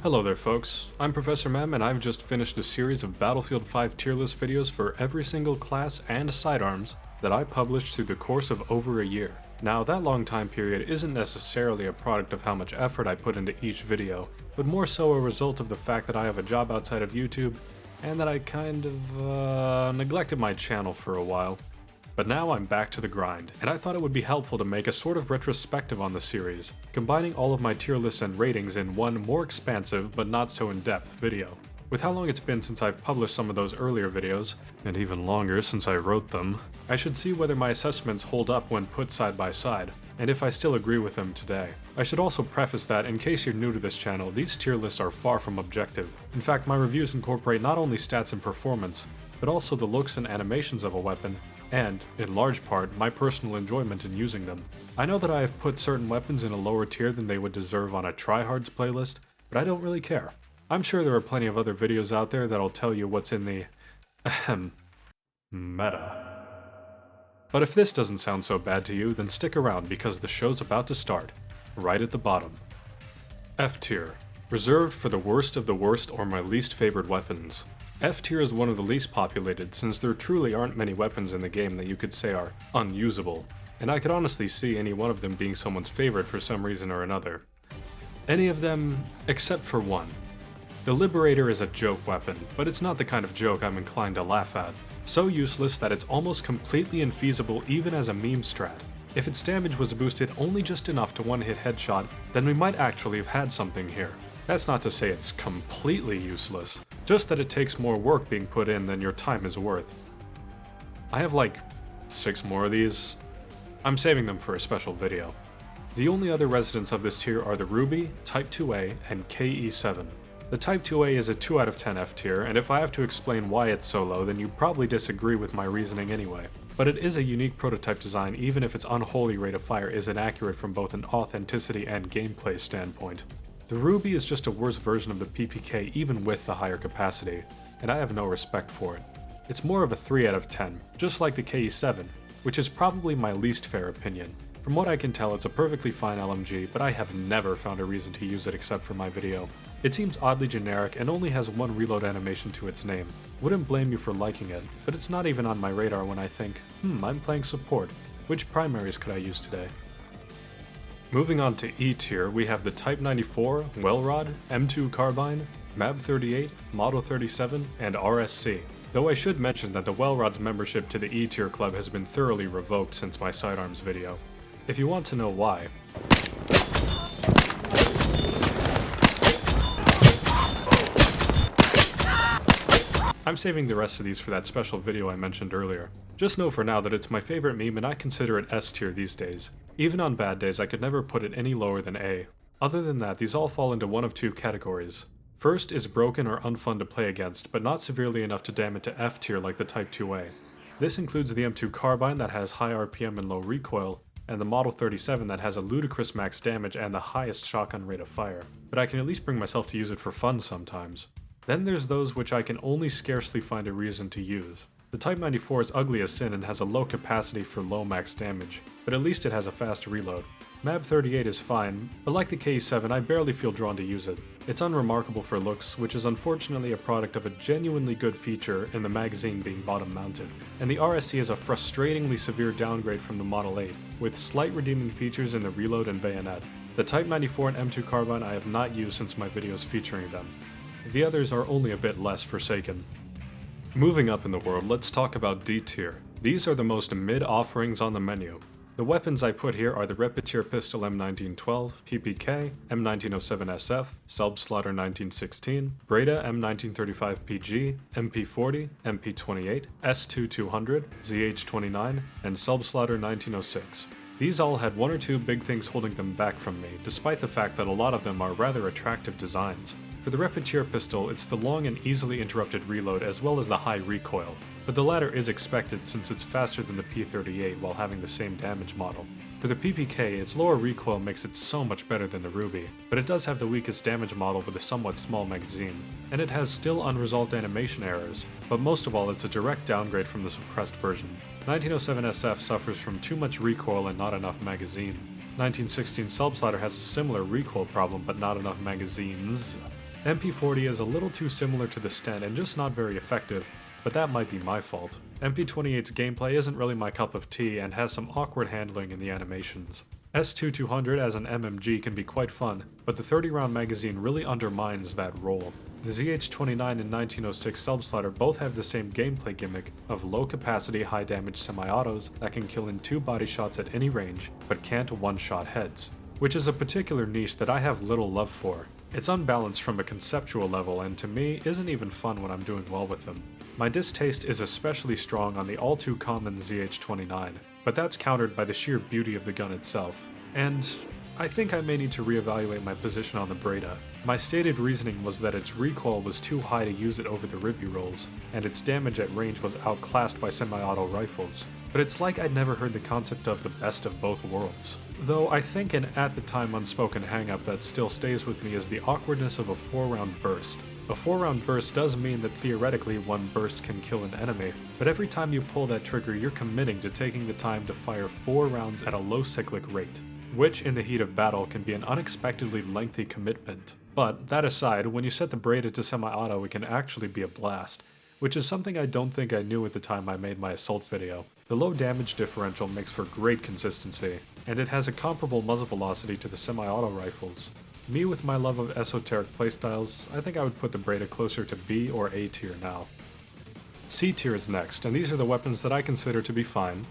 Hello there folks, I'm Professor Mem and I've just finished a series of Battlefield 5 tier list videos for every single class and sidearms that I published through the course of over a year. Now that long time period isn't necessarily a product of how much effort I put into each video, but more so a result of the fact that I have a job outside of YouTube and that I kind of neglected my channel for a while. But now I'm back to the grind, and I thought it would be helpful to make a sort of retrospective on the series, combining all of my tier lists and ratings in one more expansive but not so in-depth video. With how long it's been since I've published some of those earlier videos, and even longer since I wrote them, I should see whether my assessments hold up when put side by side, and if I still agree with them today. I should also preface that, in case you're new to this channel, these tier lists are far from objective. In fact, my reviews incorporate not only stats and performance, but also the looks and animations of a weapon, and, in large part, my personal enjoyment in using them. I know that I have put certain weapons in a lower tier than they would deserve on a tryhards playlist, but I don't really care. I'm sure there are plenty of other videos out there that'll tell you what's in the meta. But if this doesn't sound so bad to you, then stick around because the show's about to start, right at the bottom. F tier, reserved for the worst of the worst or my least favorite weapons. F tier is one of the least populated since there truly aren't many weapons in the game that you could say are unusable, and I could honestly see any one of them being someone's favorite for some reason or another. Any of them except for one. The Liberator is a joke weapon, but it's not the kind of joke I'm inclined to laugh at. So useless that it's almost completely infeasible even as a meme strat. If its damage was boosted only just enough to one-hit headshot, then we might actually have had something here. That's not to say it's completely useless, just that it takes more work being put in than your time is worth. I have like 6 more of these. I'm saving them for a special video. The only other residents of this tier are the Ruby, Type 2A, and KE7. The Type 2A is a 2 out of 10 F tier, and if I have to explain why it's so low, then you probably disagree with my reasoning anyway. But it is a unique prototype design even if its unholy rate of fire is inaccurate from both an authenticity and gameplay standpoint. The Ruby is just a worse version of the PPK even with the higher capacity, and I have no respect for it. It's more of a 3 out of 10, just like the KE7, which is probably my least fair opinion. From what I can tell, it's a perfectly fine LMG, but I have never found a reason to use it except for my video. It seems oddly generic and only has one reload animation to its name. Wouldn't blame you for liking it, but it's not even on my radar when I think, I'm playing support. Which primaries could I use today? Moving on to E tier, we have the Type 94, Wellrod, M2 Carbine, MAB 38, Model 37, and RSC. Though I should mention that the Wellrod's membership to the E tier club has been thoroughly revoked since my sidearms video. If you want to know why, I'm saving the rest of these for that special video I mentioned earlier. Just know for now that it's my favorite meme and I consider it S tier these days. Even on bad days I could never put it any lower than A. Other than that, these all fall into one of two categories. First is broken or unfun to play against, but not severely enough to damn it to F tier like the Type 2A. This includes the M2 Carbine that has high RPM and low recoil, and the Model 37 that has a ludicrous max damage and the highest shotgun rate of fire. But I can at least bring myself to use it for fun sometimes. Then there's those which I can only scarcely find a reason to use. The Type 94 is ugly as sin and has a low capacity for low max damage, but at least it has a fast reload. MAB 38 is fine, but like the KE7 I barely feel drawn to use it. It's unremarkable for looks, which is unfortunately a product of a genuinely good feature in the magazine being bottom mounted. And the RSC is a frustratingly severe downgrade from the Model 8, with slight redeeming features in the reload and bayonet. The Type 94 and M2 Carbine I have not used since my videos featuring them. The others are only a bit less forsaken. Moving up in the world, let's talk about D tier. These are the most mid offerings on the menu. The weapons I put here are the Repetier Pistol M1912, PPK, M1907SF, Selbstschlager 1916, Breda M1935 PG, MP40, MP28, S2200, ZH29, and Selbstschlager 1906. These all had one or two big things holding them back from me, despite the fact that a lot of them are rather attractive designs. For the Repetier pistol, it's the long and easily interrupted reload as well as the high recoil, but the latter is expected since it's faster than the P38 while having the same damage model. For the PPK, its lower recoil makes it so much better than the Ruby, but it does have the weakest damage model with a somewhat small magazine, and it has still unresolved animation errors, but most of all it's a direct downgrade from the suppressed version. 1907SF suffers from too much recoil and not enough magazine. 1916 Selbstschlager has a similar recoil problem but not enough magazines. MP40 is a little too similar to the Sten and just not very effective, but that might be my fault. MP28's gameplay isn't really my cup of tea and has some awkward handling in the animations. S2200 as an MMG can be quite fun, but the 30-round magazine really undermines that role. The ZH-29 and 1906 Subslider both have the same gameplay gimmick of low-capacity, high-damage semi-autos that can kill in 2 body shots at any range, but can't one-shot heads, which is a particular niche that I have little love for. It's unbalanced from a conceptual level and to me isn't even fun when I'm doing well with them. My distaste is especially strong on the all-too-common ZH-29, but that's countered by the sheer beauty of the gun itself. And I think I may need to reevaluate my position on the Breda. My stated reasoning was that its recoil was too high to use it over the Ribby rolls, and its damage at range was outclassed by semi-auto rifles. But it's like I'd never heard the concept of the best of both worlds. Though I think an at the time unspoken hang-up that still stays with me is the awkwardness of a 4-round burst. A 4-round burst does mean that theoretically one burst can kill an enemy, but every time you pull that trigger you're committing to taking the time to fire 4 rounds at a low cyclic rate, which in the heat of battle can be an unexpectedly lengthy commitment. But that aside, when you set the Breda to semi-auto it can actually be a blast, which is something I don't think I knew at the time I made my assault video. The low damage differential makes for great consistency, and it has a comparable muzzle velocity to the semi-auto rifles. Me with my love of esoteric playstyles, I think I would put the Breda closer to B or A tier now. C tier is next, and these are the weapons that I consider to be fine.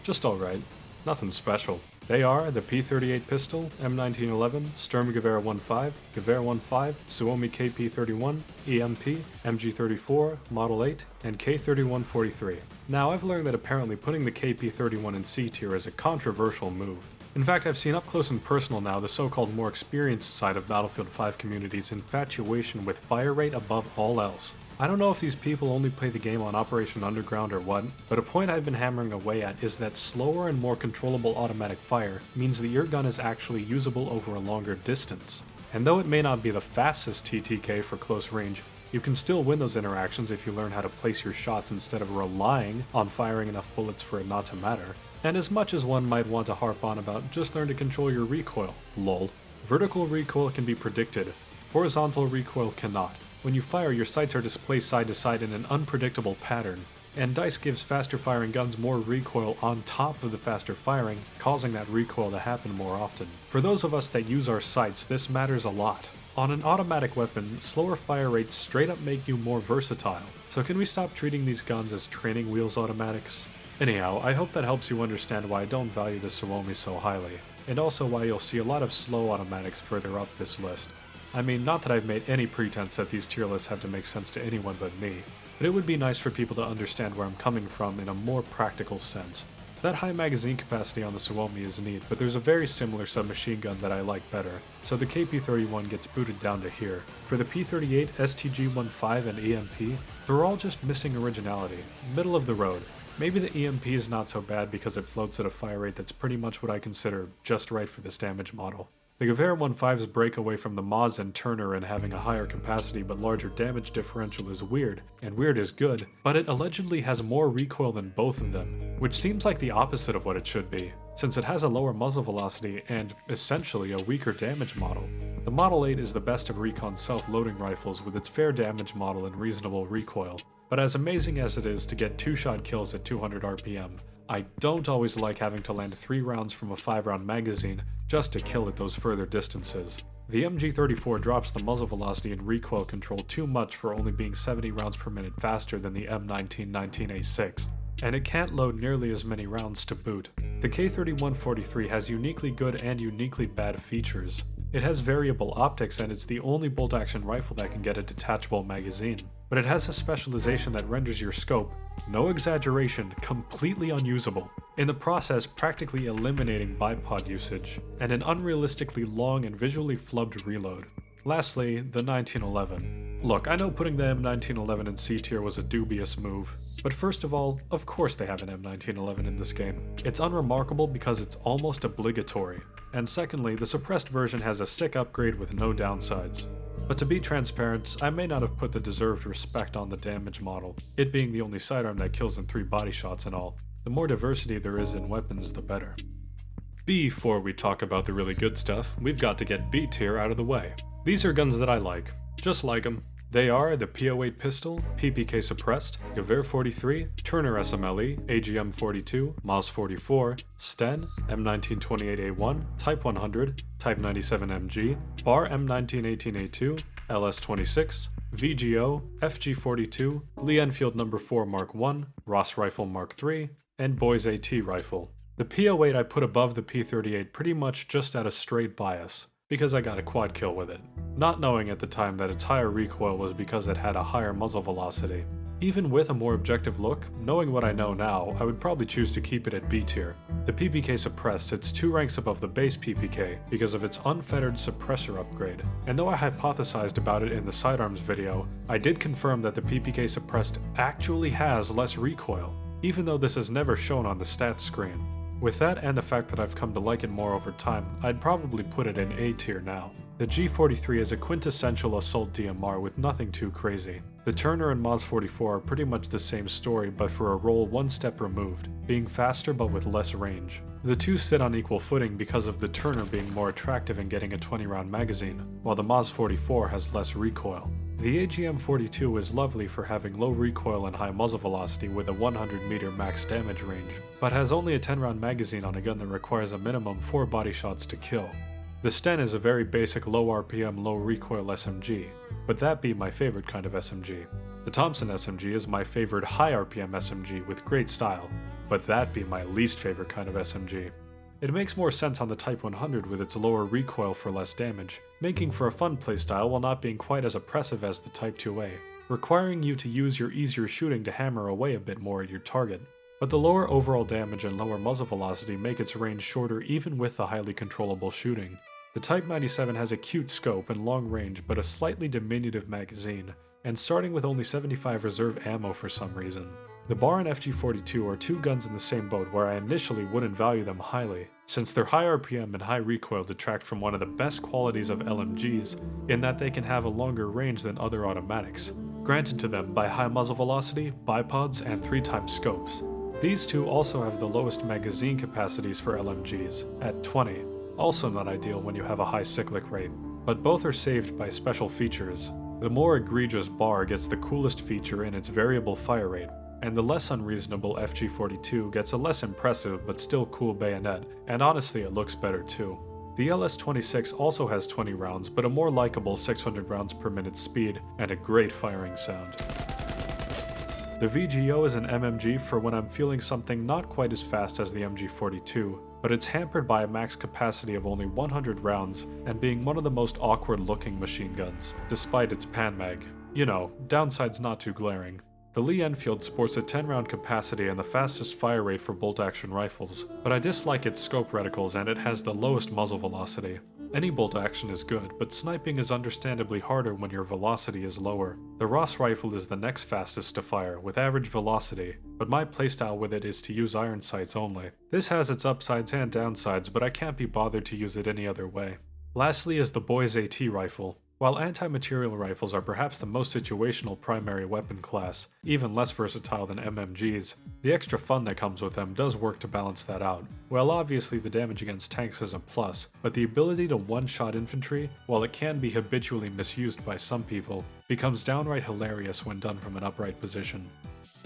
Just alright. Nothing special. They are the P38 pistol, M1911, Sturmgewehr 15, Gewehr 15, Suomi KP31, EMP, MG34, Model 8, and K3143. Now I've learned that apparently putting the KP31 in C tier is a controversial move. In fact, I've seen up close and personal now the so-called more experienced side of Battlefield 5 community's infatuation with fire rate above all else. I don't know if these people only play the game on Operation Underground or what, but a point I've been hammering away at is that slower and more controllable automatic fire means that your gun is actually usable over a longer distance. And though it may not be the fastest TTK for close range, you can still win those interactions if you learn how to place your shots instead of relying on firing enough bullets for it not to matter. And as much as one might want to harp on about just learn to control your recoil, lol. Vertical recoil can be predicted, horizontal recoil cannot. When you fire, your sights are displaced side to side in an unpredictable pattern, and DICE gives faster firing guns more recoil on top of the faster firing, causing that recoil to happen more often. For those of us that use our sights, this matters a lot. On an automatic weapon, slower fire rates straight up make you more versatile, so can we stop treating these guns as training wheels automatics? Anyhow, I hope that helps you understand why I don't value the Suomi so highly, and also why you'll see a lot of slow automatics further up this list. I mean, not that I've made any pretense that these tier lists have to make sense to anyone but me, but it would be nice for people to understand where I'm coming from in a more practical sense. That high magazine capacity on the Suomi is neat, but there's a very similar submachine gun that I like better, so the KP31 gets booted down to here. For the P38, STG-15, and EMP, they're all just missing originality, middle of the road. Maybe the EMP is not so bad because it floats at a fire rate that's pretty much what I consider just right for this damage model. The Gewehr 15's break away from the Moz and Turner and having a higher capacity but larger damage differential is weird, and weird is good, but it allegedly has more recoil than both of them, which seems like the opposite of what it should be, since it has a lower muzzle velocity and, essentially, a weaker damage model. The Model 8 is the best of Recon self-loading rifles with its fair damage model and reasonable recoil, but as amazing as it is to get 2-shot kills at 200 RPM, I don't always like having to land 3 rounds from a 5-round magazine just to kill at those further distances. The MG34 drops the muzzle velocity and recoil control too much for only being 70 rounds per minute faster than the M1919A6, and it can't load nearly as many rounds to boot. The K3143 has uniquely good and uniquely bad features. It has variable optics and it's the only bolt-action rifle that can get a detachable magazine. But it has a specialization that renders your scope, no exaggeration, completely unusable, in the process practically eliminating bipod usage, and an unrealistically long and visually flubbed reload. Lastly, the 1911. Look, I know putting the M1911 in C tier was a dubious move, but first of all, of course they have an M1911 in this game. It's unremarkable because it's almost obligatory, and secondly, the suppressed version has a sick upgrade with no downsides. But to be transparent, I may not have put the deserved respect on the damage model, it being the only sidearm that kills in 3 body shots and all. The more diversity there is in weapons, the better. Before we talk about the really good stuff, we've got to get B tier out of the way. These are guns that I like. just like them. They are the P08 pistol, PPK suppressed, Gewehr 43, Turner SMLE, AGM 42, Maz 44, Sten, M1928A1, Type 100, Type 97 MG, Bar M1918A2, LS 26, VGO, FG 42, Lee Enfield No. 4 Mark 1, Ross Rifle Mark 3, and Boys AT Rifle. The P08 I put above the P38 pretty much just out of straight bias, because I got a quad kill with it, not knowing at the time that its higher recoil was because it had a higher muzzle velocity. Even with a more objective look, knowing what I know now, I would probably choose to keep it at B tier. The PPK suppressed sits 2 ranks above the base PPK because of its unfettered suppressor upgrade, and though I hypothesized about it in the sidearms video, I did confirm that the PPK suppressed actually has less recoil, even though this is never shown on the stats screen. With that and the fact that I've come to like it more over time, I'd probably put it in A tier now. The G43 is a quintessential assault DMR with nothing too crazy. The Turner and Maz 44 are pretty much the same story but for a role one step removed, being faster but with less range. The two sit on equal footing because of the Turner being more attractive in getting a 20-round magazine, while the Maz 44 has less recoil. The AGM 42 is lovely for having low recoil and high muzzle velocity with a 100-meter max damage range, but has only a 10-round magazine on a gun that requires a minimum 4 body shots to kill. The Sten is a very basic low RPM, low recoil SMG, but that be my favorite kind of SMG. The Thompson SMG is my favorite high RPM SMG with great style, but that be my least favorite kind of SMG. It makes more sense on the Type 100 with its lower recoil for less damage, making for a fun playstyle while not being quite as oppressive as the Type 2A, requiring you to use your easier shooting to hammer away a bit more at your target. But the lower overall damage and lower muzzle velocity make its range shorter even with the highly controllable shooting. The Type 97 has a cute scope and long range but a slightly diminutive magazine, and starting with only 75 reserve ammo for some reason. The Bar and FG42 are 2 guns in the same boat where I initially wouldn't value them highly, since their high RPM and high recoil detract from one of the best qualities of LMGs, in that they can have a longer range than other automatics, granted to them by high muzzle velocity, bipods, and 3x scopes. These two also have the lowest magazine capacities for LMGs, at 20, also not ideal when you have a high cyclic rate, but both are saved by special features. The more egregious Bar gets the coolest feature in its variable fire rate, and the less unreasonable FG42 gets a less impressive but still cool bayonet, and honestly it looks better too. The LS26 also has 20 rounds but a more likable 600 rounds per minute speed and a great firing sound. The VGO is an MMG for when I'm feeling something not quite as fast as the MG42, but it's hampered by a max capacity of only 100 rounds and being one of the most awkward looking machine guns, despite its pan mag. You know, downside's not too glaring. The Lee Enfield sports a 10-round capacity and the fastest fire rate for bolt-action rifles, but I dislike its scope reticles and it has the lowest muzzle velocity. Any bolt action is good, but sniping is understandably harder when your velocity is lower. The Ross rifle is the next fastest to fire, with average velocity, but my playstyle with it is to use iron sights only. This has its upsides and downsides, but I can't be bothered to use it any other way. Lastly is the Boys AT rifle. While anti-material rifles are perhaps the most situational primary weapon class, even less versatile than MMGs, the extra fun that comes with them does work to balance that out. Well, obviously the damage against tanks is a plus, but the ability to one-shot infantry, while it can be habitually misused by some people, becomes downright hilarious when done from an upright position.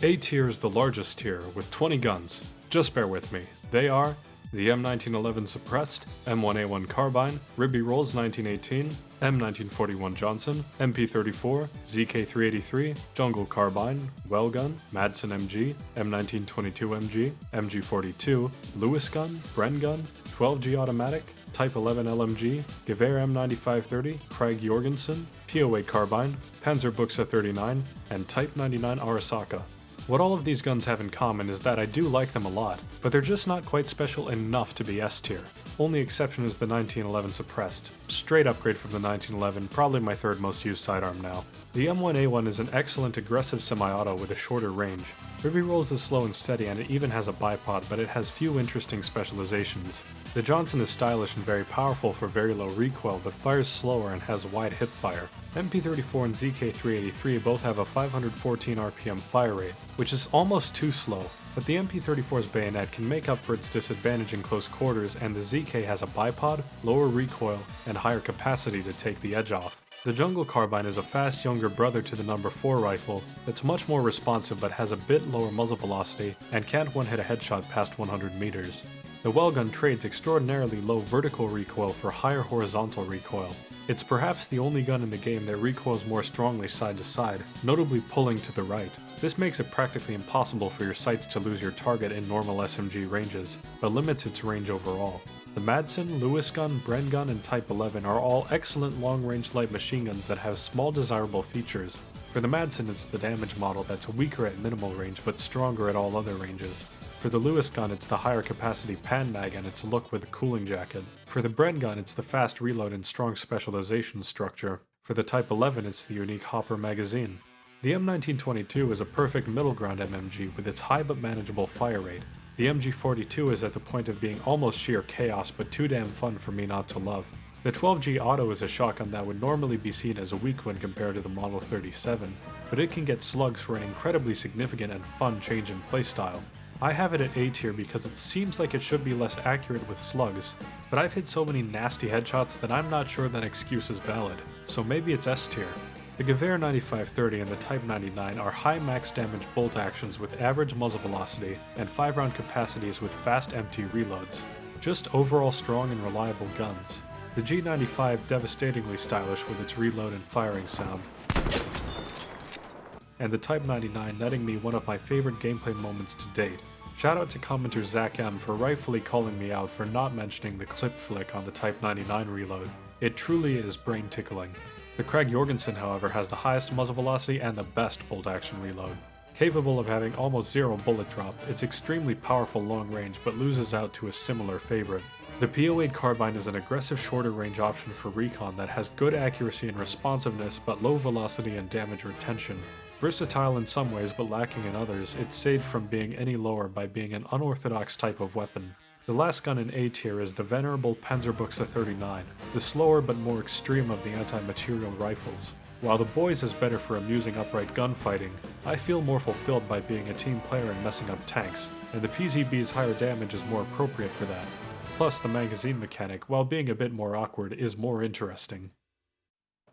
A tier is the largest tier, with 20 guns. Just bear with me. They are the M1911 Suppressed, M1A1 Carbine, Ribby Rolls 1918, M1941 Johnson, MP34, ZK383, Jungle Carbine, Wellgun, Madsen MG, M1922 MG, MG42, Lewis Gun, Bren Gun, 12G Automatic, Type 11 LMG, Gewehr M9530, Craig Jorgensen, POA Carbine, Panzerbuchse 39, and Type 99 Arasaka. What all of these guns have in common is that I do like them a lot, but they're just not quite special enough to be S tier. Only exception is the 1911 Suppressed. Straight upgrade from the 1911, probably my third most used sidearm now. The M1A1 is an excellent aggressive semi-auto with a shorter range. Ribby Rolls is slow and steady and it even has a bipod, but it has few interesting specializations. The Johnson is stylish and very powerful for very low recoil, but fires slower and has wide hip fire. MP34 and ZK383 both have a 514 RPM fire rate, which is almost too slow, but the MP34's bayonet can make up for its disadvantage in close quarters, and the ZK has a bipod, lower recoil, and higher capacity to take the edge off. The Jungle Carbine is a fast younger brother to the number 4 rifle that's much more responsive but has a bit lower muzzle velocity and can't one-hit a headshot past 100 meters. The Wellgun trades extraordinarily low vertical recoil for higher horizontal recoil. It's perhaps the only gun in the game that recoils more strongly side to side, notably pulling to the right. This makes it practically impossible for your sights to lose your target in normal SMG ranges, but limits its range overall. The Madsen, Lewis gun, Bren gun, and Type 11 are all excellent long-range light machine guns that have small desirable features. For the Madsen, it's the damage model that's weaker at minimal range but stronger at all other ranges. For the Lewis gun, it's the higher capacity pan mag and its look with a cooling jacket. For the Bren gun, it's the fast reload and strong specialization structure. For the Type 11, it's the unique hopper magazine. The M1922 is a perfect middle ground MMG with its high but manageable fire rate. The MG42 is at the point of being almost sheer chaos but too damn fun for me not to love. The 12G Auto is a shotgun that would normally be seen as weak when compared to the Model 37, but it can get slugs for an incredibly significant and fun change in playstyle. I have it at A tier because it seems like it should be less accurate with slugs, but I've hit so many nasty headshots that I'm not sure that excuse is valid, so maybe it's S tier. The Gewehr 9530 and the Type 99 are high max damage bolt actions with average muzzle velocity and 5-round capacities with fast empty reloads. Just overall strong and reliable guns. The G95 devastatingly stylish with its reload and firing sound. And the Type 99 netting me one of my favorite gameplay moments to date. Shout out to commenter Zach M for rightfully calling me out for not mentioning the clip flick on the Type 99 reload. It truly is brain tickling. The Craig Jorgensen, however, has the highest muzzle velocity and the best bolt action reload. Capable of having almost zero bullet drop, it's extremely powerful long range but loses out to a similar favorite. The P08 carbine is an aggressive shorter range option for recon that has good accuracy and responsiveness but low velocity and damage retention. Versatile in some ways but lacking in others, it's saved from being any lower by being an unorthodox type of weapon. The last gun in A tier is the venerable Panzerbuchse 39, the slower but more extreme of the anti-material rifles. While the Boys is better for amusing upright gunfighting, I feel more fulfilled by being a team player and messing up tanks, and the PZB's higher damage is more appropriate for that. Plus, the magazine mechanic, while being a bit more awkward, is more interesting.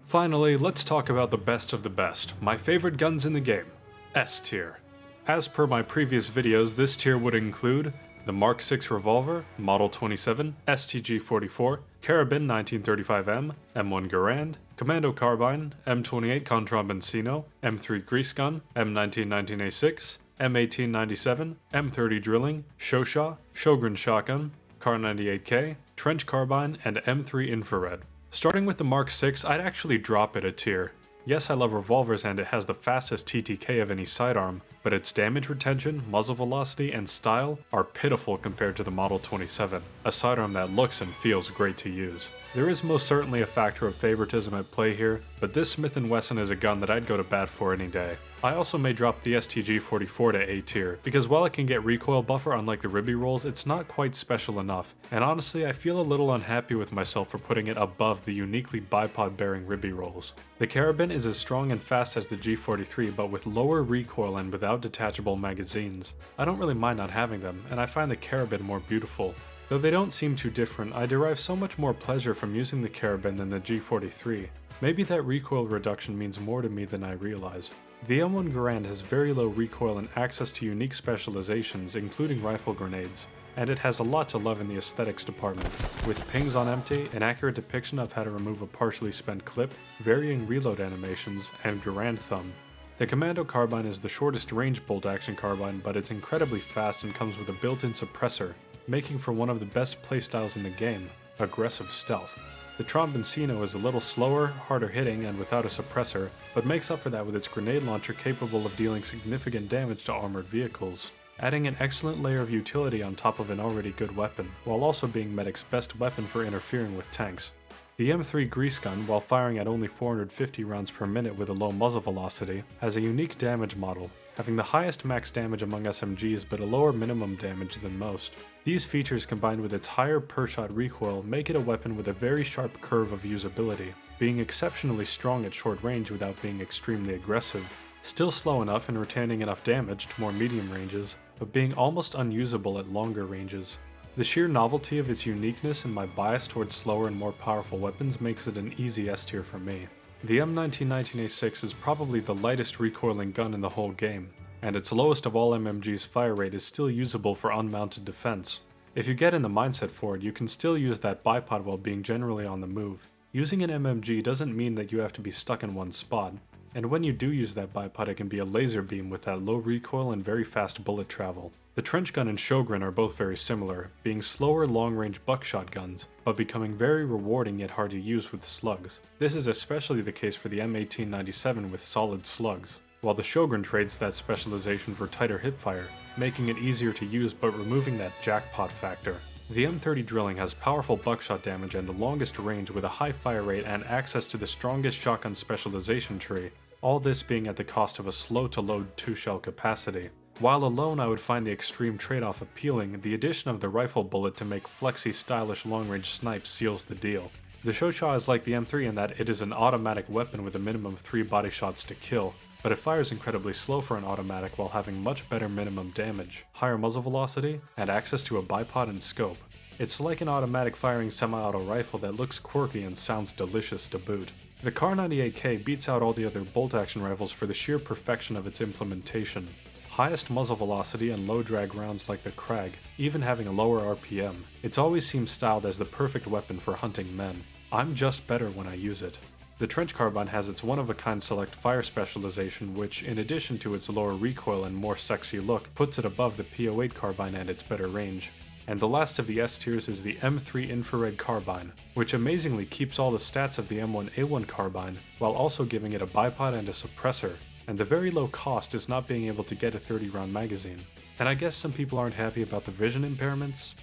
Finally, let's talk about the best of the best, my favorite guns in the game, S tier. As per my previous videos, this tier would include the Mark 6 revolver, Model 27, STG-44, Carabin 1935M, M1 Garand, Commando Carbine, M28 Contrabandino, M3 Grease Gun, M1919A6, M1897, M30 Drilling, Shosha, Shogun Shotgun, Kar98K, Trench Carbine, and M3 Infrared. Starting with the Mark 6, I'd actually drop it a tier. Yes, I love revolvers and it has the fastest TTK of any sidearm, but its damage retention, muzzle velocity, and style are pitiful compared to the Model 27, a sidearm that looks and feels great to use. There is most certainly a factor of favoritism at play here, but this Smith & Wesson is a gun that I'd go to bat for any day. I also may drop the STG-44 to A tier, because while it can get recoil buffer unlike the Ribby rolls, it's not quite special enough, and honestly I feel a little unhappy with myself for putting it above the uniquely bipod bearing Ribby rolls. The Carabin is as strong and fast as the G43 but with lower recoil and without detachable magazines. I don't really mind not having them, and I find the Carabin more beautiful. Though they don't seem too different, I derive so much more pleasure from using the Carabin than the G43. Maybe that recoil reduction means more to me than I realize. The M1 Garand has very low recoil and access to unique specializations, including rifle grenades, and it has a lot to love in the aesthetics department, with pings on empty, an accurate depiction of how to remove a partially spent clip, varying reload animations, and Garand thumb. The Commando Carbine is the shortest range bolt-action carbine, but it's incredibly fast and comes with a built-in suppressor, making for one of the best playstyles in the game, aggressive stealth. The Tromboncino is a little slower, harder hitting, and without a suppressor, but makes up for that with its grenade launcher capable of dealing significant damage to armored vehicles, adding an excellent layer of utility on top of an already good weapon, while also being Medic's best weapon for interfering with tanks. The M3 Grease Gun, while firing at only 450 rounds per minute with a low muzzle velocity, has a unique damage model, having the highest max damage among SMGs but a lower minimum damage than most. These features combined with its higher per-shot recoil make it a weapon with a very sharp curve of usability, being exceptionally strong at short range without being extremely aggressive, still slow enough and retaining enough damage to more medium ranges, but being almost unusable at longer ranges. The sheer novelty of its uniqueness and my bias towards slower and more powerful weapons makes it an easy S tier for me. The M1919A6 is probably the lightest recoiling gun in the whole game, and its lowest of all MMG's fire rate is still usable for unmounted defense. If you get in the mindset for it, you can still use that bipod while being generally on the move. Using an MMG doesn't mean that you have to be stuck in one spot, and when you do use that bipod it can be a laser beam with that low recoil and very fast bullet travel. The trench gun and Shogun are both very similar, being slower long-range buckshot guns, but becoming very rewarding yet hard to use with slugs. This is especially the case for the M1897 with solid slugs, while the Shogun trades that specialization for tighter hipfire, making it easier to use but removing that jackpot factor. The M30 drilling has powerful buckshot damage and the longest range with a high fire rate and access to the strongest shotgun specialization tree, all this being at the cost of a slow to load 2-shell capacity. While alone I would find the extreme trade-off appealing, the addition of the rifle bullet to make flexy stylish long-range snipe seals the deal. The Shosha is like the M3 in that it is an automatic weapon with a minimum of 3 body shots to kill, but it fires incredibly slow for an automatic while having much better minimum damage, higher muzzle velocity, and access to a bipod and scope. It's like an automatic firing semi-auto rifle that looks quirky and sounds delicious to boot. The Kar98K beats out all the other bolt-action rifles for the sheer perfection of its implementation. Highest muzzle velocity and low drag rounds like the Krag, even having a lower RPM. It's always seemed styled as the perfect weapon for hunting men. I'm just better when I use it. The Trench Carbine has its one-of-a-kind select fire specialization which, in addition to its lower recoil and more sexy look, puts it above the P08 carbine and its better range. And the last of the S tiers is the M3 Infrared Carbine, which amazingly keeps all the stats of the M1A1 carbine, while also giving it a bipod and a suppressor, and the very low cost is not being able to get a 30-round magazine. And I guess some people aren't happy about the vision impairments?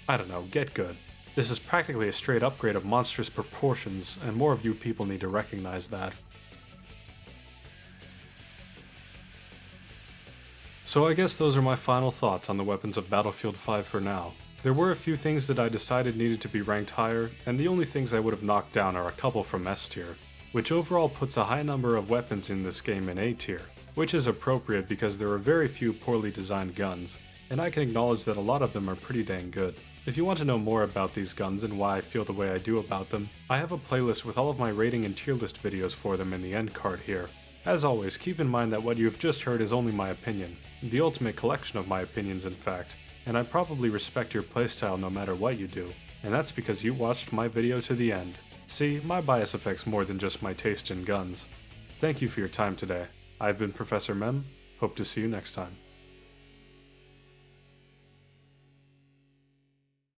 I don't know, get good. This is practically a straight upgrade of monstrous proportions, and more of you people need to recognize that. So I guess those are my final thoughts on the weapons of Battlefield 5 for now. There were a few things that I decided needed to be ranked higher, and the only things I would have knocked down are a couple from S tier, which overall puts a high number of weapons in this game in A tier, which is appropriate because there are very few poorly designed guns, and I can acknowledge that a lot of them are pretty dang good. If you want to know more about these guns and why I feel the way I do about them, I have a playlist with all of my rating and tier list videos for them in the end card here. As always, keep in mind that what you have just heard is only my opinion, the ultimate collection of my opinions in fact, and I probably respect your playstyle no matter what you do, and that's because you watched my video to the end. See, my bias affects more than just my taste in guns. Thank you for your time today. I've been Professor Mem, hope to see you next time.